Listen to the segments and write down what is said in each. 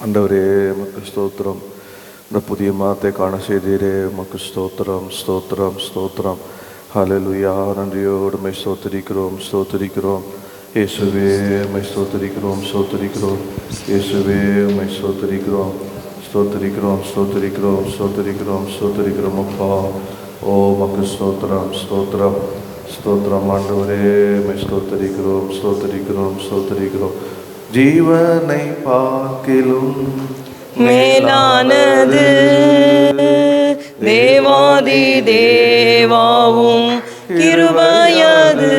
ஆண்டவரே உமக்கு ஸ்தோத்திரம். இந்த புதிய மாதத்தை காண செய்தீரே, உமக்கு ஸ்தோத்திரம் ஸ்தோத்திரம் ஸ்தோத்திரம். ஹல்லேலூயா. நன்றியோடு உம்மை ஸ்தோத்திரிக்கிறோம் ஸ்தோத்திரிக்கிறோம். இயேசுவே உம்மை ஸ்தோத்திரிக்கிறோம் ஸ்தோத்திரிக்கிறோம். இயேசுவே உம்மை ஸ்தோத்திரிக்கிறோம் ஸ்தோத்திரிக்கிறோம் ஸ்தோத்திரிக்கிறோம் ஸ்தோத்திரிக்கிறோம் ஸ்தோத்திரிக்கிறோம். அப்பா, ஓ உமக்கு ஸ்தோத்திரம் ஸ்தோத்திரம் ஸ்தோத்திரம். ஆண்டவரே உம்மை ஸ்தோத்திரிக்கிறோம் ஸ்தோத்திரிக்கிறோம் ஸ்தோத்திரிக்கிறோம். ஜீவனை பார்க்கிலும் மேலானது தேவாதி தேவாவும் கிருபையது.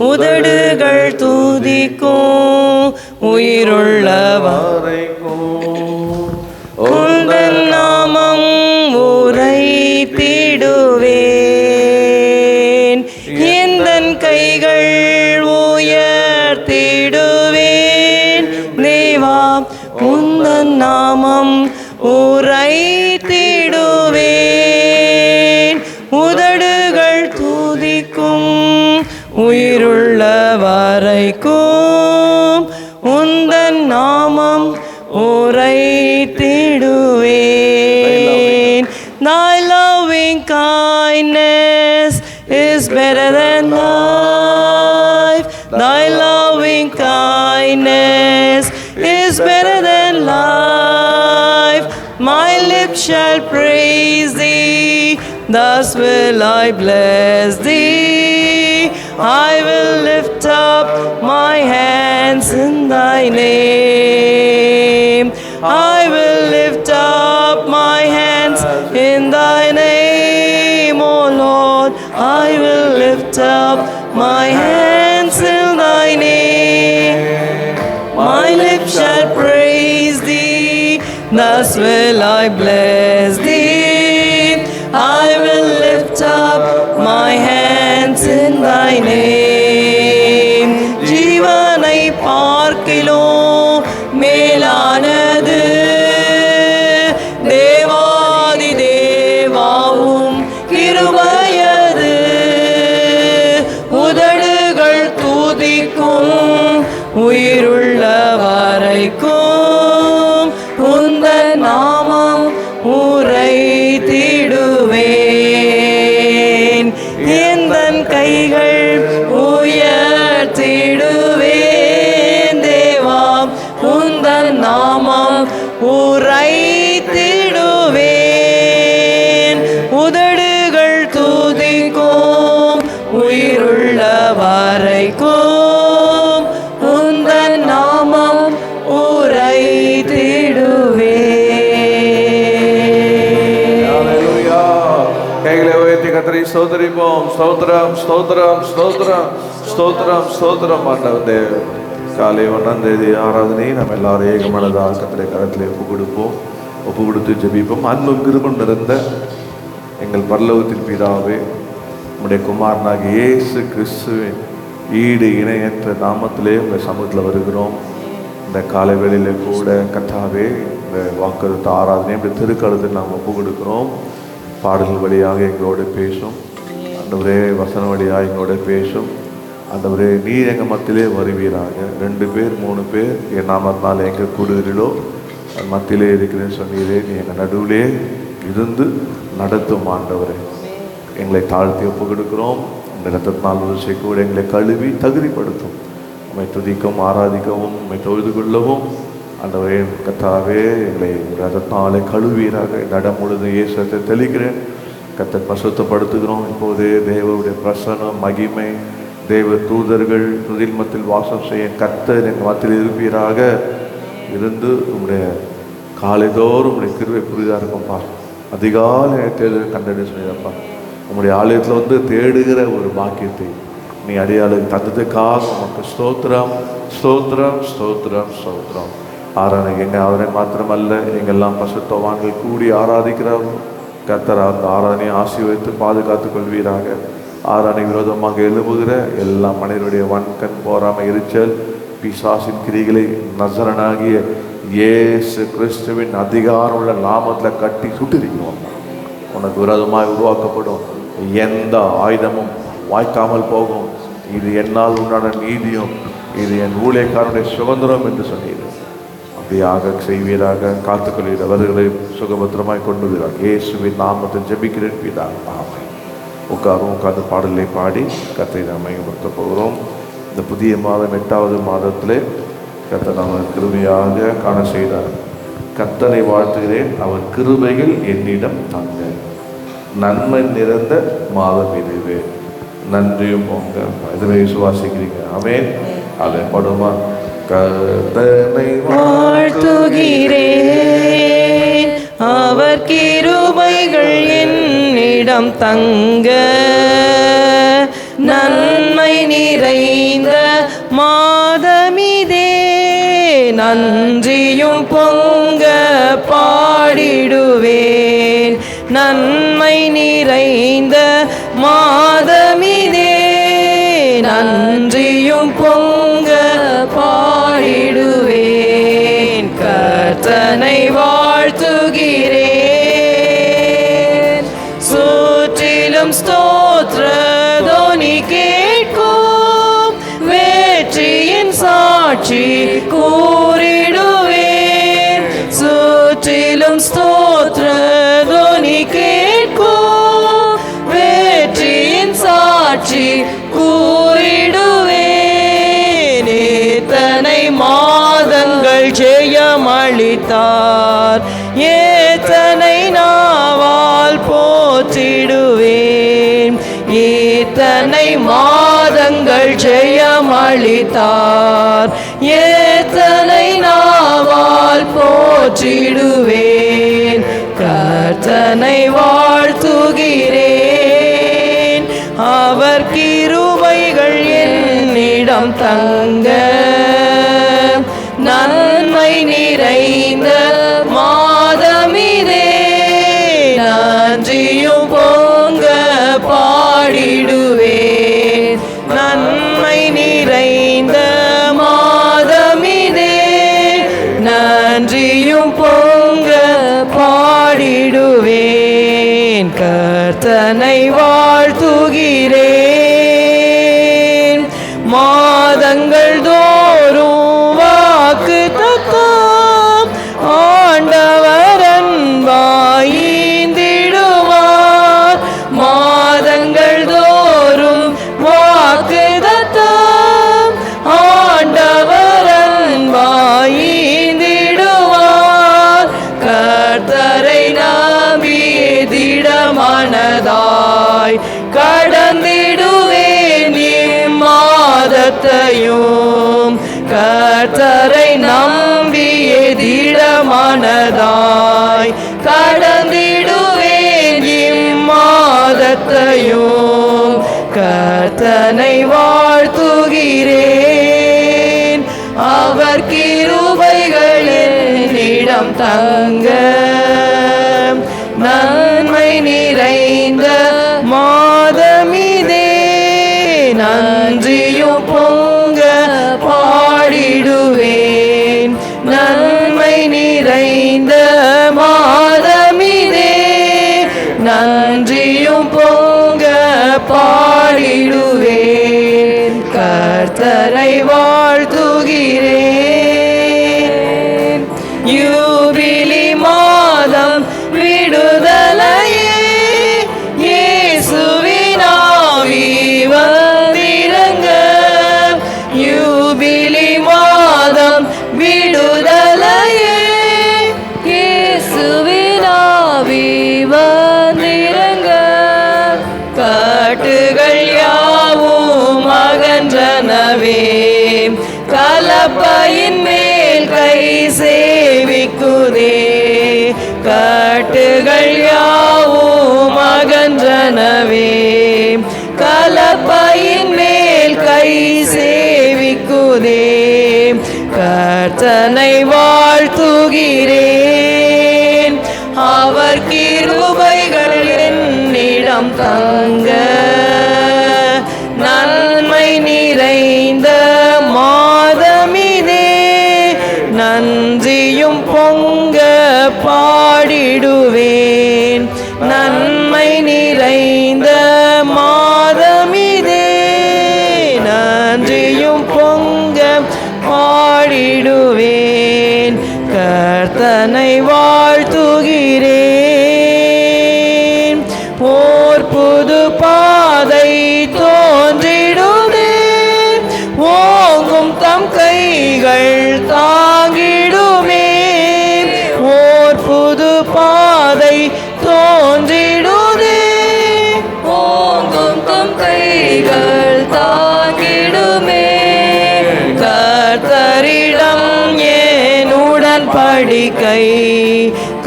உதடுகள் துதிக்கும் உயிருள்ளவரைக்கும் உந்தன் நாமம் உரைத்திடுவேன். எந்தன் கைகள் உயர்த்திடுவேன். தேவா உந்தன் நாமம் உரைத்திடுவேன். உதடுகள் துதிக்கும் உயிருள்ள வரைக்கும் உந்தன் நாமம் உரைத்திடுவேன். Thy loving kindness is better than life. Thy loving kindness is better than life. My lips shall praise thee, thus will I bless thee. I will lift up my hands in thy name. I will lift up my hands in thy name, O Lord. I will lift up my hands in thy name. My lips shall praise thee, thus will I bless thee. I will lift up my hands in thy name. ஜீவனை பார்க்கிலும் மேலானது தேவாதி தேவாவும் கிருபையது. உதடுகள் துதிக்கும் உயிருள்ள வரைக்கும் உந்தன் நாமம் உரைத்திடுவேன். எந்தன் கைகள் உயர்த்திடுவேன். தேவா உந்தன் நாமம் உரைத்திடுவேன். உதடுகள் துதிக்கும் உயிருள்ள வரைக்கும் உந்தன் நாமம் உரைத்திடுவேன். ஹல்லேலூயா. கைகளை உயர்த்தி கர்த்தரை ஸ்தோத்திரிப்போம். ஸ்தோத்திரம் ஸ்தோத்திரம் ஸ்தோத்திரம் ஸ்தோத்திரம் ஸ்தோத்திரம். ஆண்டவரே, காலை 1ஆம் தேதி ஆராதனை நம்ம எல்லாரும் ஏகமனதாக கர்த்தரை கரத்திலே ஒப்பு கொடுத்து ஜெபிப்போம். அன்பும் கிருபையும் நிறைந்த எங்கள் பரலோகத்தின் பிதாவே, உம்முடைய குமாரனாகிய இயேசு கிறிஸ்துவின் ஈடு இணையற்ற நாமத்திலே உங்கள் சமூகத்தில் வருகிறோம். இந்த காலை வேளையில கூட கர்த்தாவே, இந்த வாக்குறுத்த ஆராதனை இந்த திருக்கழுத்தில் நாம் ஒப்பு கொடுக்கிறோம். பாடல்கள் வழியாக எங்களோட பேசும் ஆண்டவரே, வசன வழியாக எங்களோட பேசும் ஆண்டவரே. நீர் எங்கள் மத்தியிலே வருவீராக. 2 பேர் 3 பேர் என் நாமத்தினால் எங்கே கூடுகிறீர்களோ அது மத்தியிலே இருக்கிறேன்னு சொன்னீரே. நீ எங்கள் நடுவிலே இருந்து நடத்தும் ஆண்டவரே. எங்களை தாழ்த்தி ஒப்பு கொடுக்கிறோம். இந்த ரத்தத்தினால் ஒரு கூட எங்களை கழுவி தகுதிப்படுத்தும். உம்மை துதிக்கவும் ஆராதிக்கவும் உம்மை தொழுது கொள்ளவும் ஆண்டவரே கர்த்தாவே, எங்களை ரத்தத்தினாலே கழுவீராக. இந்த இடம் முழுதும் இயேசுவை தெளிக்கிறேன். கர்த்தர் பசுத்தப்படுத்துகிறோம். இப்போதே தேவனுடைய பிரசன்னம் மகிமை தேவ தூதர்கள் துதில் மத்தியில் வாசம் செய்ய கர்த்தர் எங்கள் மத்தியில் இருப்பீராக. இருந்து உங்களுடைய காலைதோறும் உங்களுடைய கிருபை புரிதாக இருக்கும்ப்பா. அதிகாலை தேர்தல் கண்டெடு சொன்னீரப்பா. உங்களுடைய ஆலயத்தில் வந்து தேடுகிற ஒரு பாக்கியத்தை நீ அடியாளுக்கு தந்ததுக்காக உமக்கு ஸ்தோத்திரம் ஸ்தோத்திரம் ஸ்தோத்திரம் ஸ்தோத்திரம். ஆராதனை எங்கள் ஆராதனை மாத்திரமல்ல, எங்கெல்லாம் பசுத்தவான்கள் கூடி ஆராதிக்கிறார்கள். கர்த்தர் அந்த ஆராதனையை ஆசீர்வதித்து பாதுகாத்துக் கொள்வீராக. ஆராதனை விரோதமாக எழுப்புகிற எல்லா மனிதருடைய வன்கண் போராமை எரிச்சல் பிசாசின் கிரிகளை நசரனாகிய இயேசு கிறிஸ்துவின் அதிகாரம் உள்ள நாமத்தில் கட்டி சுட்டிருக்கிறோம். உனக்கு விரோதமாக உருவாக்கப்படும் எந்த ஆயுதமும் வாய்க்காமல் போகும். இது என்னால் உண்டான நீதியும் இது என் ஊழியக்காரனுடைய சுதந்திரம் என்று சொன்னீர்கள். அப்படியாக செய்வீராக. காத்துக்கொள்கிற அவர்களை சுகபத்திரமாய் கொண்டு வருவார். இயேசுவின் நாமத்தில் ஜெபிக்கிறேன் பிதாவே, ஆமென். உட்கார்ந்து பாடலை பாடி கர்த்தரை நாம் மையப்படுத்த போகிறோம். இந்த புதிய மாதம் 8வது மாதத்திலே கர்த்தர் நம்ம கிருபையாக காண செய்தார். கர்த்தரை வாழ்த்துகிறேன், அவர் கிருபையில் என்னிடம் தங்க. நன்மை நிறைந்த மாதம் இதுவே. நன்றியும் போங்க. இதுவே விசுவாசிக்கிறீங்க. ஆமென். அதை படுமா? கர்த்தரை வாழ்த்துகிறேன், அவர் கிருபைகள் என்னிடம் தங்க. நன்மை நிறைந்த மாதமிதே, நன்றியும் பொங்க பாடிடுவேன். நன்மை நிறைந்த மாதமிதே, நன்றியும் பொங்க பாடிடுவேன். கர்த்தனை வாழ்த்துகிறேன், சுற்றிலும் ஸ்தோத்திர தொனி கேட்கும். வெற்றியின் சாட்சி கூறிடுவேன், சுற்றிலும் ஸ்தோத்திர தொனி கேட்கும். வெற்றியின் சாட்சி கூறிடுவேன். எத்தனை மாதங்கள் ஜெயமளித்தார், எத்தனை நாவால் போற்றிடுவேன். எத்தனை மாதங்கள் ஜெயமளித்தார், எத்தனை நாவால் போற்றிடுவேன். கர்த்தனை வாழ்த்துகிறேன், அவர் கிருபைகள் என்னிடம் தங்க. நன்மை நிறைந்த மாதமிதே, நன்றியும் பொங்க பாடிடுவேன். நன்மை நிறைந்த மாதமிதே, நன்றியும் பொங்க பாடிடுவேன். கர்த்தனை வாழ்த்துகிறேன், மாதங்கள் தோறும் வாக்கு தத்தம் ஆண்டவர் அன்பாய்ந்திடுவார். மாதங்கள் தோறும் வாக்கு தத்தம் ஆண்டவர் அன்பாய்ந்திடுவார். கர்த்தரை நம்பியே திடமனதாய் கடந்திடுவேன் இம்மாதத்தையும். கர்த்தரை நம்பியே திடமனதாய் கடந்திடுவேன் இம்மாதத்தையும். கர்த்தனை வாழ்த்துகிறேன், அவர் கிருபைகள் என்னிடம் தங்க. நன்மை நிறைந்த மாதமிதே, நன்றியும் பொங்க பாடிடுவேன். நன்மை நிறைந்த மாதமிதே, நன்றியும் பொங்க பாடிடுவேன். கர்த்தரை வாழ்த்துகிறேன், யூபிலி மாதம் விடுதலையே, இயேசுவின் ஆவி வந்திறங்க. யூபிலி மாதம் விடுதலையே, இயேசுவின் ஆவி வந்திறங்க. காட்டுகள் யாவும் அகன்றனவே, கலப்பையின் மேல் கை சேவிக்குதே. காட்டுகள் யாவும் அகன்றனவே, கலப்பையின் மேல் கை சேவிக்குதே. கர்த்தனை வாழ்த்துகிறேன், அவர் கிருபைகள் என்னிடம் தங்க. நன்மை நிறைந்த மாதமிதே, நன்றியும் பொங்க பாடிடுவேன். நன்மை நிறைந்த மாதமிதே, நன்றியும் பொங்க பாடிடுவேன். கர்த்தனை வாழ்த்துகிறேன். ஓர் புது பாதை தோன்றிடுதே, ஓங்கும் தம் கைகள் தாங்கிடுமே. ஓர் புது பாதை தோன்றிடுதே, ஓங்கும் தம் கைகள் தாங்கிடுமே. கர்த்தரிடம் என் உடன்படிக்கை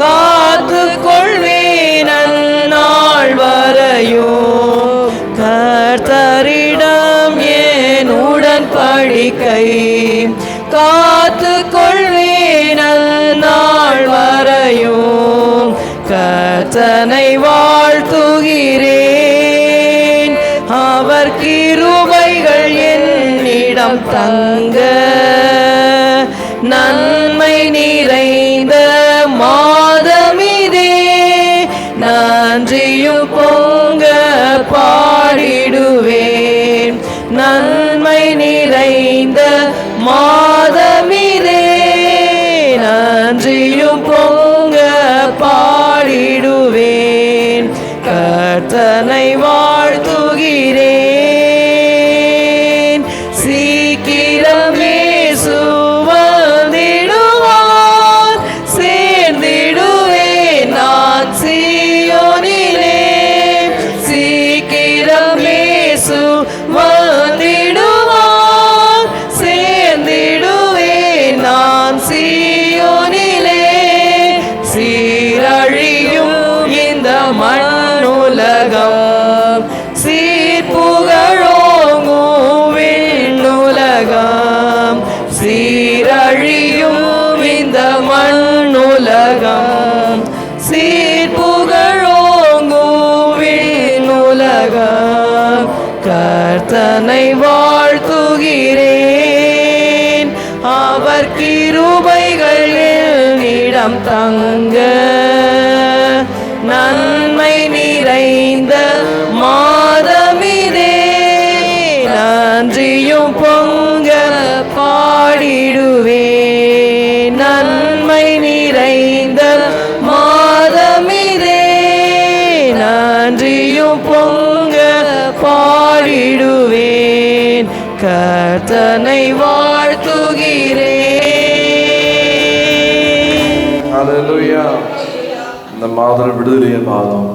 காத்து கொள்வேன் அந்நாள் வரையும். கர்த்தரிடம் என் உடன்படிக்கை காத்து கொள்வேன் அந்நாள் வரையும். கர்த்தனை வாழ்த்துகிறேன், அவர் கிருபைகள் என்னிடம் தங்க. நன்மை நிறைந்த மாதமிதே, நன்றியும் பொங்க பாடிடுவேன். நன்மை நிறைந்த மாதமிதே, நன்றியும் பொங்க பாடிடுவேன். கர்த்தனை வாழ்த்துகிறேன். சீக்கிரமே சுவந்திடுவார், சேர்ந்திடுவேன் நான் சீயோனிலே. சீக்கிரமே சுவந்திடுவார், சேர்ந்திடுவேன் நான் சீயோனிலே. சீரழியும் இந்த மண்ணுலகம், சீர்புகழோங்கும் விண்ணுலகம். சீரழியும் இந்த மண்ணுலகம், சீர்புகழோங்கும் விண்ணுலகம். கர்த்தனை வாழ்த்துகிறேன், அவர் கிருபைகள் என்னிடம் தங்க. நன்மை நிறைந்த மாதமிதே, நன்றியும் பொங்க பாடிடுவேன். நன்மை நிறைந்த மாதமிதே, நன்றியும் பொங்க பாடிடுவேன். கர்த்தனை வாழ்த்துகிறேன். ஹல்லேலூயா. இந்த மாதம் விடுதலையின் மாதம்,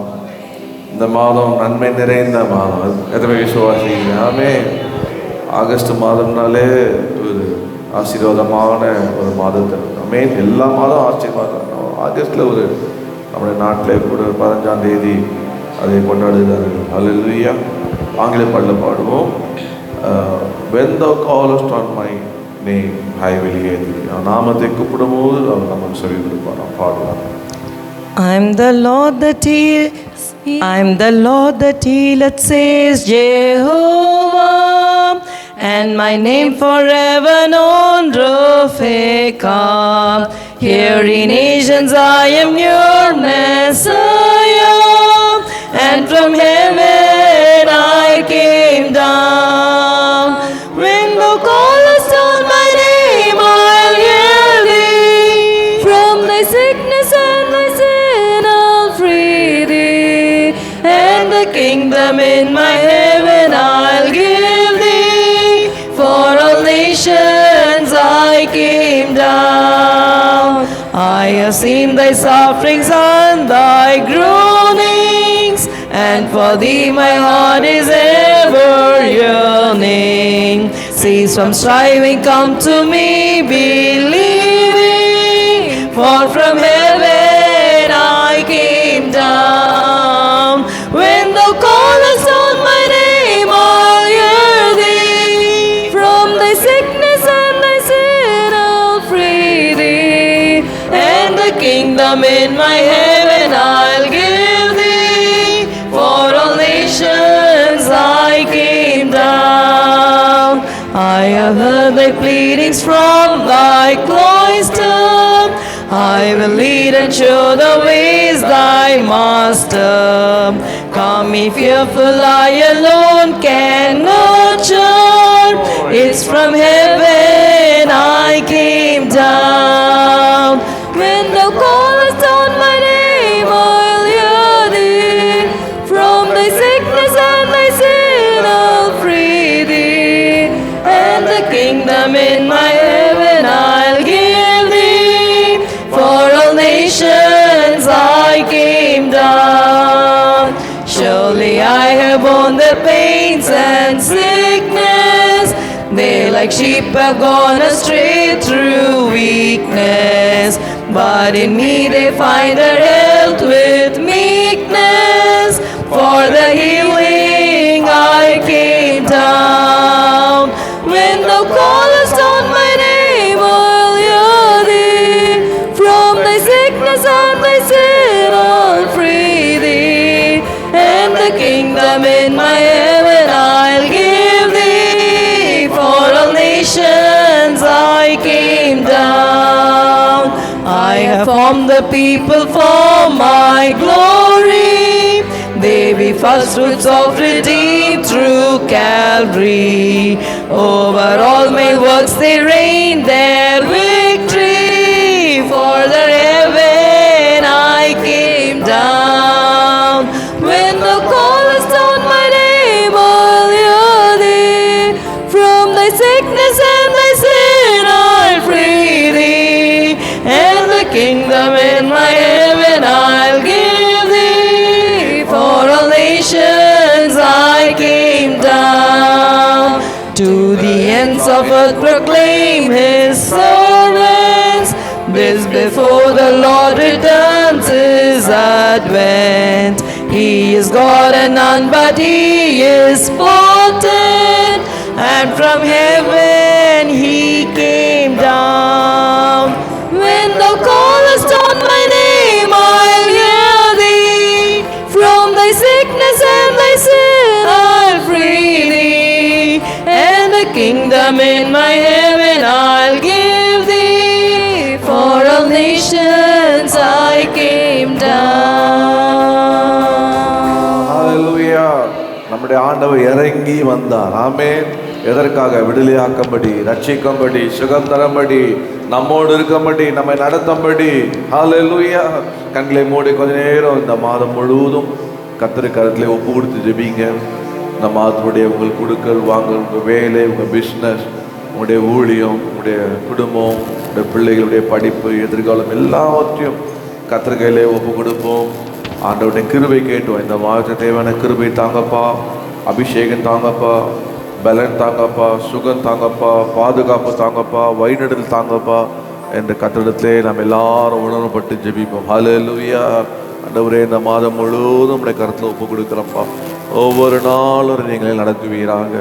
இந்த மாதம் நன்மை நிறைந்த மாதம். எத்தனை விசுவாசிங்க? ஆமென். ஆகஸ்ட் மாதம்னாலே ஒரு ஆசீர்வாதமான ஒரு மாதத்தில். ஆமென். எல்லா மாதம் ஆசீர்வாதம். ஆகஸ்டில் ஒரு நம்முடைய நாட்டிலே கூட 15ஆம் தேதி அதை கொண்டாடுகிறார்கள். ஹல்லேலூயா. ஆங்கில பாடல பாடுவோம். When thou callest on my name, I will hear thee. நாமத்தை கூப்பிடும்போது அவர் நமக்கு சொல்லி கொடுப்பார். பாடலாம். I'm the Lord that healeth, says Jehovah, and my name forever known, Ropheca. Hear ye nations, I am your Messiah, and from heaven I came down. When thou callest on my name, I'll hear thee. From thy sickness and thy sin I'll free thee. And the kingdom in my heaven I'll give thee. For all nations I came down. I have seen thy sufferings and thy groanings, and for thee my heart is ever yearning. Cease from striving, come to me believing, for from heaven I came down. When thou callest on my name, I'll hear thee. From thy sickness and thy sin I'll free thee. And the kingdom in my heaven I'll give thee. For all nations I came down. I have heard thy pleadings from thy cloister. I will lead and show the ways thy master. Come me fearful, I alone can nurture. It's from heaven I came down. like sheep have gone astray through weakness. But in me they find their health with meekness. For the healing I came down. When thou callest on my name, I'll hear thee. From thy sickness and thy sin, I'll free thee. And the kingdom in my heaven I'll give thee. For all nations I came down. I have formed the people for my glory. They be first fruits of redeemed through Calvary. Over all my works they reign their victory. For the heaven I came down. When thou callest on my name, I'll hear thee. From thy sickness and thy sin I'll free thee. And the kingdom in my heaven I'll give thee. For all nations I came down. To the ends of earth proclaim his servants. This before the Lord returns his advent. He is God and none but he is potent. And from heaven he came down. When thou callest on my name, I'll hear thee. From thy sickness and thy sin, I'll free thee. And the kingdom in my heaven I'll give thee. For all nations I came down. ஹalleluya. நம்முடைய ஆண்டவர் இறங்கி வந்தார். ஆமென். எதற்காக? விடுதலையாக்கும்படி, ரட்சிக்கும்படி, சுகம் தரும்படி, நம்மோடு இருக்கும்படி, நம்மை நடத்தும்படி. ஹalleluya. கண்களை மூடி கொஞ்ச நேரம் இந்த மாதம் முழுவதும் கர்த்தருக்கு கரத்திலே ஒப்பு கொடுத்து ஜெபிங்க. இந்த மாதத்துடைய உங்கள் குடுக்கல் வாங்கல், உங்கள் வேலை, உங்கள் பிஸ்னஸ், உங்களுடைய ஊழியம், உங்களுடைய குடும்பம், உங்களுடைய பிள்ளைகளுடைய படிப்பு, எதிர்காலம் எல்லாவற்றையும் கர்த்தர் கையிலே ஒப்பு கொடுப்போம். ஆண்டவருடைய கிருபை கேட்டோம். இந்த மாதத்துக்கு தேவையான கிருபை தாங்கப்பா, அபிஷேகம் தாங்கப்பா, பலன் தாங்கப்பா, சுகம் தாங்கப்பா, பாதுகாப்பு தாங்கப்பா, வழிநடத்தல் தாங்கப்பா என்று கர்த்தரிடத்திலே நாம் எல்லாரும் உணரப்பட்டு ஜெபிப்போம். ஹல்லேலூயா. ஆண்டவரே, இந்த மாதம் முழுவதும் உடைய கருத்தில் ஒப்பு கொடுக்குறப்பா. ஒவ்வொரு நாளும் நீங்கள் நடத்துவீராக.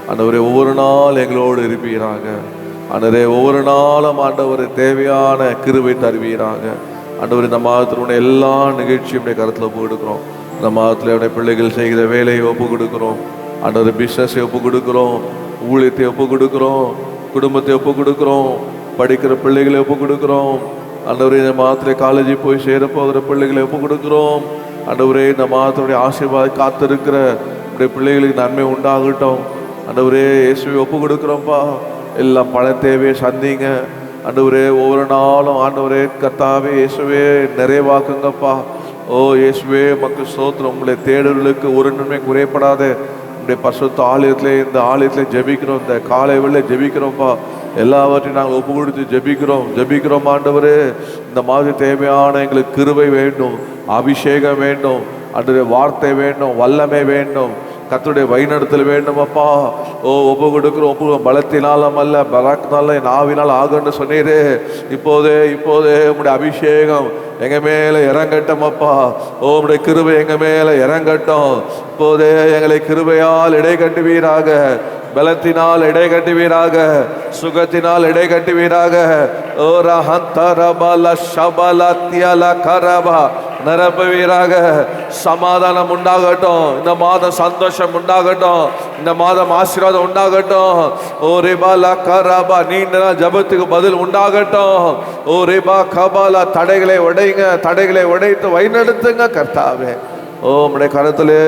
ஆண்டவரே, ஒவ்வொரு நாள் எங்களோடு இருப்பீராக. ஆண்டவரே, ஒவ்வொரு நாளும் ஆண்டவரே தேவையான கிருபை தருவீராக. ஆண்டவரே, இந்த மாதத்தினுடைய எல்லா நிகழ்ச்சியும் உடைய கருத்தில் ஒப்பு கொடுக்குறோம். இந்த மாதத்தில் உடைய பிள்ளைகள் செய்கிற வேலையை ஒப்பு கொடுக்குறோம். ஆண்டவரே, பிஸ்னஸை ஒப்பு கொடுக்குறோம், ஊழியத்தை ஒப்பு கொடுக்குறோம், குடும்பத்தை ஒப்பு கொடுக்குறோம், படிக்கிற பிள்ளைகளை ஒப்பு கொடுக்குறோம். ஆண்டவரே, இந்த மாதத்திலே காலேஜுக்கு போய் சேரப்போகிற பிள்ளைகளை ஒப்பு கொடுக்குறோம். ஆண்டவரே, இந்த மாதத்துடைய ஆசீர்வாதம் காத்திருக்கிற உடைய பிள்ளைகளுக்கு நன்மை உண்டாகட்டும். ஆண்டவரே, இயேசுவை ஒப்பு கொடுக்குறோம்ப்பா. எல்லாம் பண தேவையை சந்திங்க. ஆண்டவரே, ஒவ்வொரு நாளும் ஆண்டவரே கர்த்தாவே இயேசுவே நிறைவாக்குங்கப்பா. ஓ இயேசுவே, மக்கள் ஸ்தோத்திரம். உங்களை தேடலுக்கு ஒரு நன்மை குறையப்படாத உடைய பரிசுத்த ஆலயத்திலே, இந்த ஆலயத்திலே ஜெபிக்கிறோம். இந்த காலை வேளை ஜெபிக்கிறோம்ப்பா. எல்லாவற்றையும் நாங்கள் ஒப்பு கொடுத்து ஜெபிக்கிறோம் ஆண்டவரே. இந்த மாதிரி தேவையான எங்களுக்கு கிருபை வேண்டும், அபிஷேகம் வேண்டும், ஆண்டவரே வார்த்தை வேண்டும், வல்லமை வேண்டும், கர்த்தருடைய வழிநடத்தல் வேண்டும் அப்பா. ஓ ஒப்பு கொடுக்குறோம். பலத்தினாலும் அல்ல, பலத்தினால என் ஆவினால் ஆகுன்னு சொன்னீரே. இப்போதே உங்களுடைய அபிஷேகம் எங்க மேல இறங்கட்டும் அப்பா. ஓ உங்களுடைய கிருபை எங்க மேல இறங்கட்டும். இப்போதே எங்களை கிருபையால் இடை கட்டுவீராக, பலத்தினால் இடை கட்டுவீராக, சுகத்தினால் இடை கட்டுவீராக. ஓ ரஹந்தரபல ஷபலத்யல கரபா நிரப்புவீராக. சமாதானம் உண்டாகட்டும். இந்த மாதம் சந்தோஷம் உண்டாகட்டும். இந்த மாதம் ஆசீர்வாதம் உண்டாகட்டும். ஓ ரிபாலா கரபா நீண்ட ஜபத்துக்கு பதில் உண்டாகட்டும். ஓ ரிபா கபாலா தடைகளை உடைங்க, தடைகளை உடைத்து வழிநடத்துங்க கர்த்தாவே. ஓ உம்முடைய கரத்திலே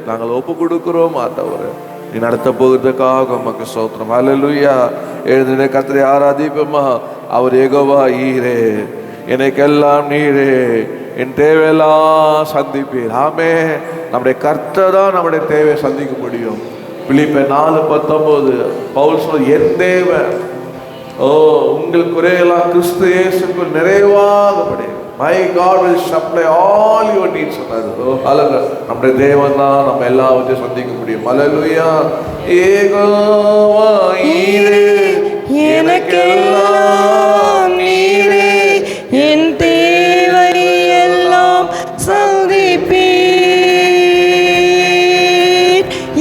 நாங்கள் ஒப்பு கொடுக்கிறோம் ஆண்டவரே. நீ நடத்த போகிறதுக்காக உமக்கு ஸ்தோத்திரம். ஹல்லேலூயா. எழுந்தின கர்த்தரை ஆராதிப்போமா. அவர் யெகோவா ஈரே, எனக்கெல்லாம் நீரே, என் தேவையெல்லாம் சந்திப்பீர். ஆமே. நம்முடைய கர்த்தர் தான் நம்முடைய தேவையை சந்திக்க முடியும். பிலிப்பியர் 4:19 பவுல் சொல், என் தேவன் ஓ உங்கள் குறையெல்லாம் கிறிஸ்து இயேசுக்குள் நிறைவாக படையும். My God will supply all your needs. நம்முடைய தேவன் தான் நம்ம எல்லாவற்றையும் சந்திக்க முடியும். ஹல்லேலூயா. யெகோவா ஈரே, எனக்கெல்லாம் நீரே, என் தேவை எல்லாம் சந்திப்பீர்.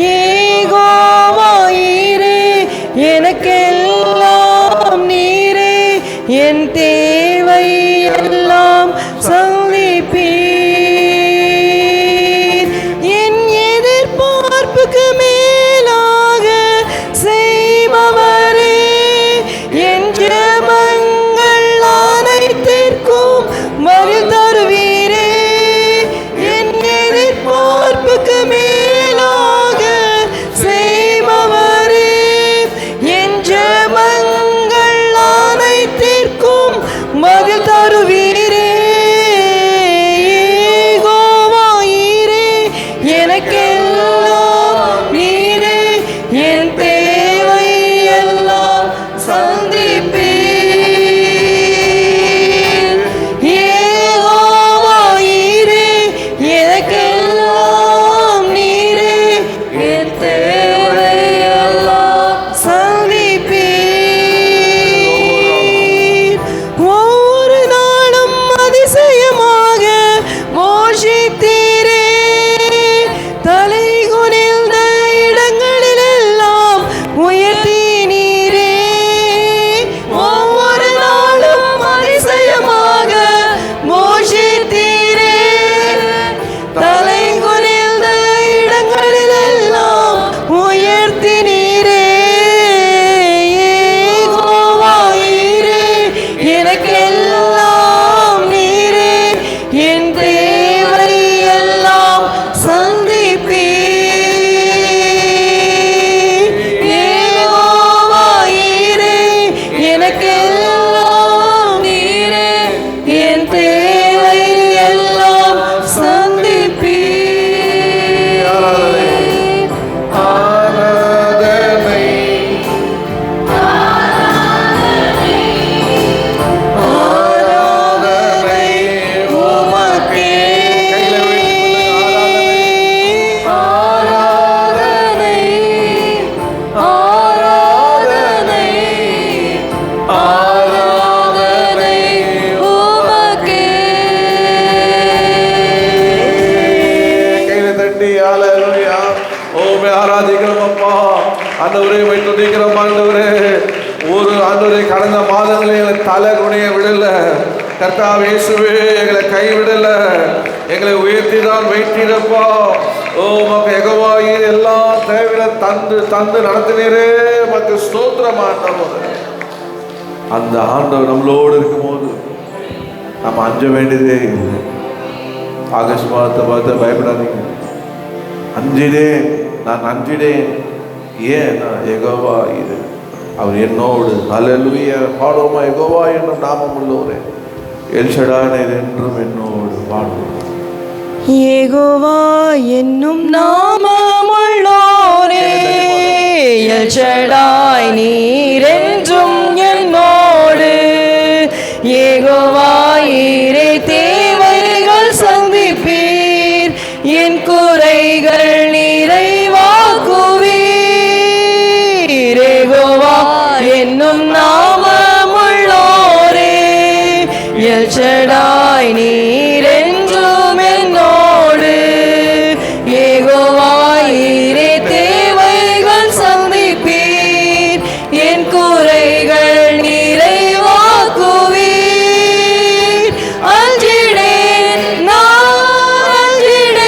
யெகோவா ஈரே, எனக்கெல்லாம் நீரே, என் தேவை எல்லாம் சந்திப்பீர். என் எதிர்பார்ப்புக்கு மேலாக செய்பவரே, என் ஜெபங்கள் அனைத்திற்கும் பதில் தருவீரே. என் எதிர்பார்ப்புக்கு மேலாக செய்பவரே, என் ஜெபங்கள் அனைத்திற்கும் பதில் தருவீரே. யெகோவா ஈரே, எனக்கெல்லாம் நீரே, என் தேவை எல்லாம் சந்திப்பீர். யெகோவா ஈரே, எனக்கெல்லாம் நீரே, என் தேவை எல்லாம் சந்திப்பீர். ஒவ்வொரு நாளும் அதிசயமாக போஷித்தீரே, தலை குனிந்த இடங்களிலெல்லாம் உயர்த்தினீரே. ஒவ்வொரு நாளும் அதிசயமாக போஷித்தீரே, தலை குனிந்த இடங்களிலெல்லாம் உயர்த்தினீரே. யெகோவா ஈரே, எனக்கெல்லாம் நீரே, என் தேவை எல்லாம் சந்திப்பீர். யெகோவா ஈரே, எனக்கெல்லாம் நீரே, என் தேவை எல்லாம் சந்திப்பீர். ஆராதனை, ஆராதனை உமக்கே. ஆராதனை, ஆராதனை, ஆராதனை உமக்கே. கையில தட்டி ஹல்லேலூயா. உம்மை ஆராதிக்கிறோம் அப்பா. ஆண்டவரே, உம்மை துதிக்கிறோம் ஆண்டவரே. ஒரு ஆண்டவரே, கடந்த மாதங்களில் எங்களை தலை குனிய விடல. கர்த்தாவே இயேசுவே, எங்களை கைவிடல. எங்களை உயர்த்தி தான் வைத்தீரப்பா. ஓ உமக்கு யெகோவா ஈரே, எல்லா தேவையில தந்து தந்து நடத்தினீரே. உமக்கு ஸ்தோத்திரம் ஆண்டவரே. அந்த ஆண்டவர் நம்மளோடு இருக்கும்போது நம்ம அஞ்ச வேண்டியதே இல்லை. ஆகஸ்ட் மாதத்தை பார்த்து பயப்படாதீங்க. அஞ்சிடேன், நான் அஞ்சிடேன். ஏன்? நான் யெகோவா ஈரே, அவர் என்னோடு. ஹல்லேலூயா. பாடுவோமா? யெகோவா என்னும் நாமம் உள்ளவரே, எல் ஷடாய் நீர் என்றும் என்னோடு. பாடுவோம். யெகோவா என்னும் நாமமுள்ளோரே, எல் ஷடாய் நீர் என்றும் என்னோடு. யெகோவா ஈரே, தேவைகள் சந்திப்பீர், என் குறைகள் நிறைவாக்குவீர். யெகோவா என்னும் நாமமுள்ளோரே, எல் ஷடாய் நீர் என்றும் என்னோடு. யெகோவா ஈரே, தேவைகள் சந்திப்பீர், என் குறைகள் நிறைவாக்குவீர். அஞ்சிடேன், நான்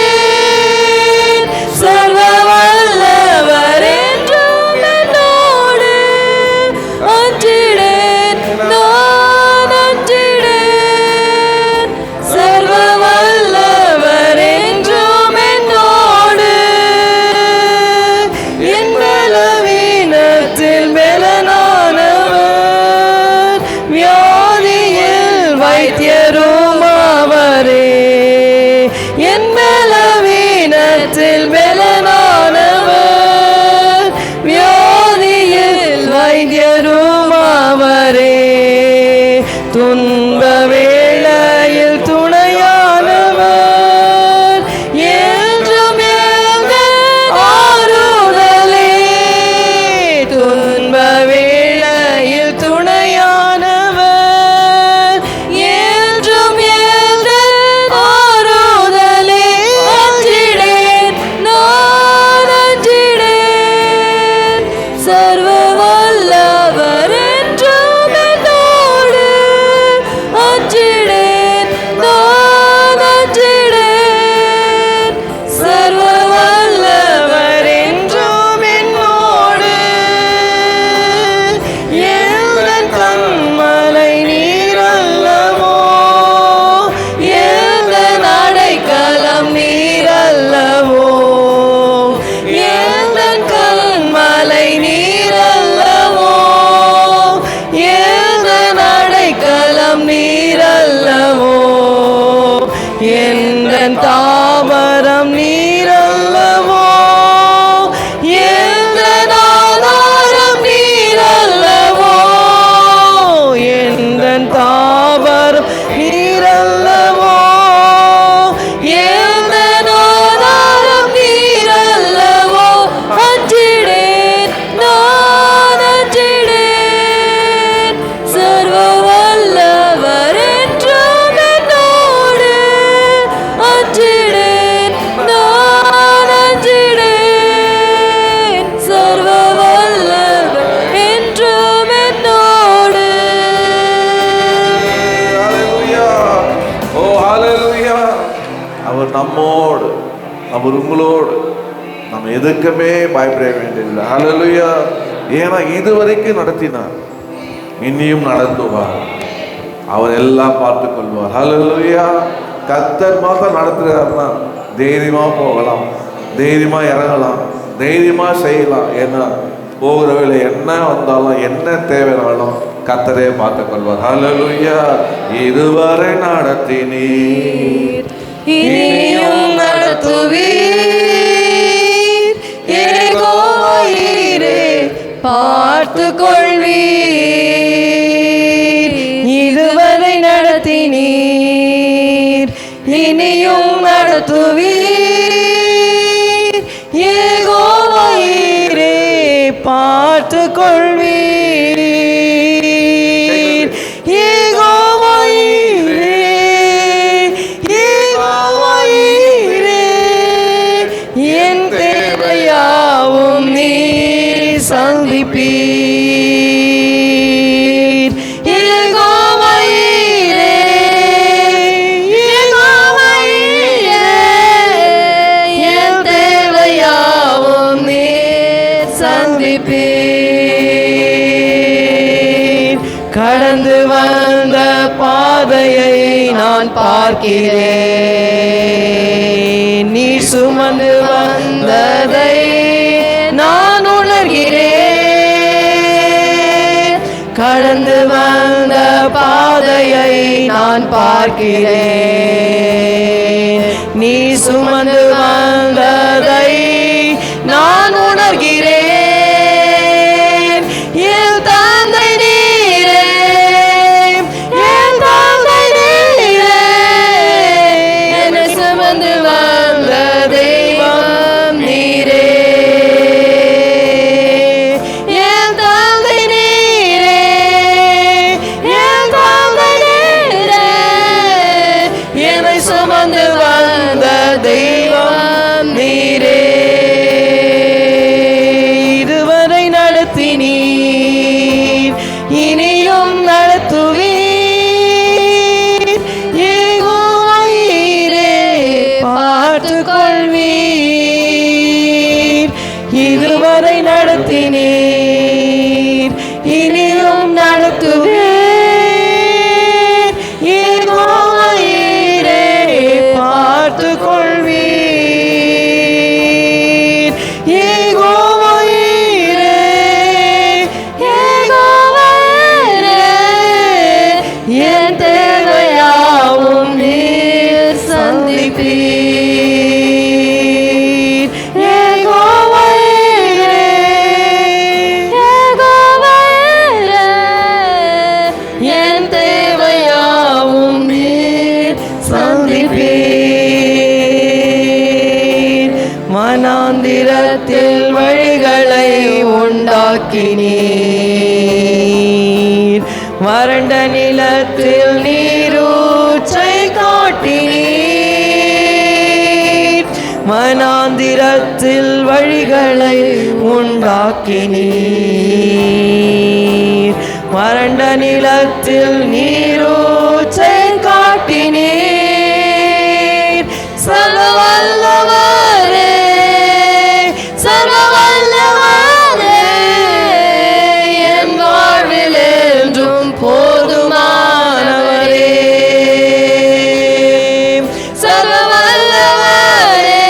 அஞ்சிடேன், சர்வ வல்லவர் என்றும் என்னோடு. அஞ்சிடேன், நான் அஞ்சிடேன், சர்வ வல்லவர் என்றும் என்னோடு. என் பலவீனத்தில் பெலனானவர், வியாதியில் வைத்தியரும் அவரே. என் பலவீனத்தில் பெலனானவர், வியாதியில் வைத்தியரும் அவரே. துன்ப வேளையில் நீரல்லவோ எந்தன் ஆதாரம் நீரல்லவோ அஞ்சிடேன் நான் அஞ்சிடேன் சர்வ வல்லவர் என்றும் என்னோடு அஞ்சிடேன் நான் அஞ்சிடேன் சர்வ வல்லவர் என்றும் என்னோடு. ஹalleluya. ஓ ஹalleluya. அவர் நம்மோடு, அவர் உங்களோடு. நம்ம எதுக்குமே பயப்பட வேண்டியதில்லை. ஹalleluya. ஏன்னா இதுவரைக்கும் நடத்தினார், இனியும் நடத்துவார். அவர் எல்லாம் பார்த்துக் கொள்வார். ஹalleluya. கர்த்தர் மாத்திரம் நடத்துகிறார்னா தைரியமா போகலாம், தைரியமா இறங்கலாம், தைரியமா செய்யலாம். ஏன்னா போகிற வேலை என்ன வந்தாலும் என்ன தேவைனாலும் கர்த்தரே பார்த்துக் கொள்வார். ஹalleluya. இதுவரை நடத்தினீர், இனியும் நடத்துவீர், யெகோவாயிரே பார்த்துக் கொள்வீர். இதுவரை நடத்தினீர், இனியும் நடத்துவீர், யெகோவாயிரே பார்த்துக் கொள்வீர். யெகோவாயிரே, யெகோவாயிரே, என் தேவையாவும் நீர் சந்திப்பீர். யெகோவாயிரே, யெகோவாயிரே, என் தேவையாவும் நீர் சந்திப்பீர். கடந்து வந்த பாதையை நான் பார்க்கிறேன், நீ சுமந்து வந்ததை நான் உணர்கிறேன். கடந்து வந்த பாதையை நான் பார்க்கிறேன், நீ சுமந்து வந்ததை நான் உணர்கிறேன். என் தந்தை நீரே, என் தந்தை நீரே, என்னை சுமந்து வந்த தெய்வம் நீரே. என் தந்தை நீரே, என் தந்தை நீரே, என்னை சுமந்து வந்த தெய்வம் நீரே. இதுவரை நடத்தினீர், இனியும் நடத்துவீர், யெகோவாயிரே பார்த்துக் கொள்வீர். இதுவரை நடத்தினீர், இனியும் நடத்துவீர், யெகோவாயிரே பார்த்துக் கொள்வீர். யெகோவாயிரே, யெகோவாயிரே, என் தேவையாவும் நீர் சந்திப்பீர். யெகோவாயிரே, யெகோவாயிரே, என் தேவையாவும் நீர் சந்திப்பீர். வனாந்திரத்தில் வழிகளை உண்டாக்கினீர், வறண்ட நிலத்தில் நீரூற்றை காட்டினீர். வனாந்திரத்தில் வழிகளை உண்டாக்கினீர், வறண்ட நிலத்தில் நீரூற்றை காட்டினீர். சர்வ வல்லவரே, சர்வ வல்லவரே, என் வாழ்வில் என்றும் போதுமானவரே. சர்வ வல்லவரே,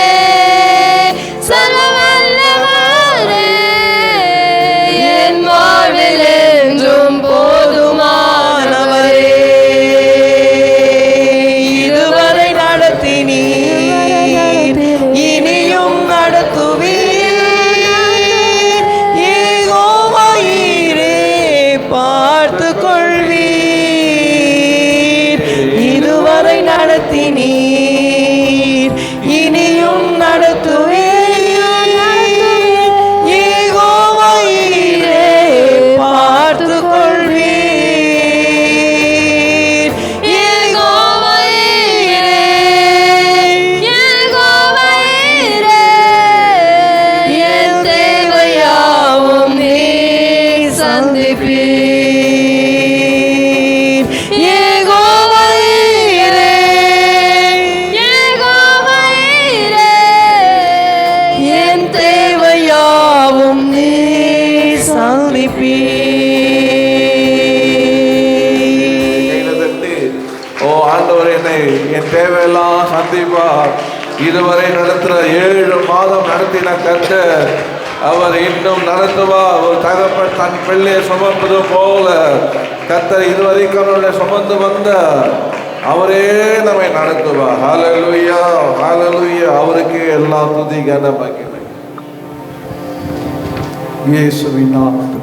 சர்வ வல்லவரே, என் வாழ்வில் என்றும் போதுமானவரே. என்னை என் தேவையெல்லாம் சந்திப்பார். இதுவரை நடத்துகிற 7 மாதம் நடத்தின கர்த்தர் அவர் இன்னும் நடத்துவார். ஒரு தகப்பன் தன் பிள்ளையை சுமப்பது போல கர்த்தர் இதுவரைக்கும் அவருடைய சுமந்து வந்த அவரே நம்மை நடத்துவார். ஹல்லேலூயா, ஹல்லேலூயா. அவருக்கு எல்லா துதி கன மகிமை இயேசுவின் நாமத்தில்.